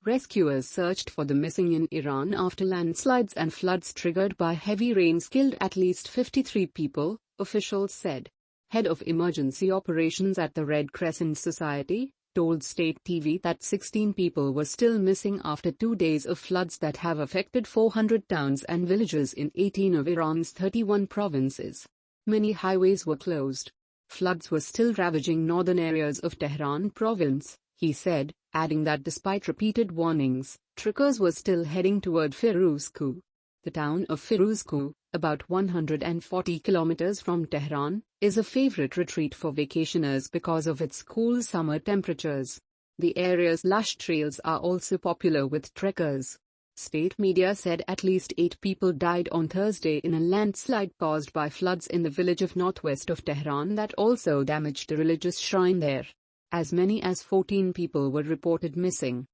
Rescuers searched for the missing in Iran after landslides and floods triggered by heavy rains killed at least 53 people, officials said. Head of emergency operations at the Red Crescent Society told state TV that 16 people were still missing after 2 days of floods that have affected 400 towns and villages in 18 of Iran's 31 provinces. Many highways were closed. Floods were still ravaging northern areas of Tehran province, he said, adding that despite repeated warnings, trekkers were still heading toward Firuzkoh. The town of Firuzkoh, about 140 kilometers from Tehran, is a favorite retreat for vacationers because of its cool summer temperatures. The area's lush trails are also popular with trekkers. State media said at least 8 people died on Thursday in a landslide caused by floods in the village of northwest of Tehran that also damaged a religious shrine there. As many as 14 people were reported missing.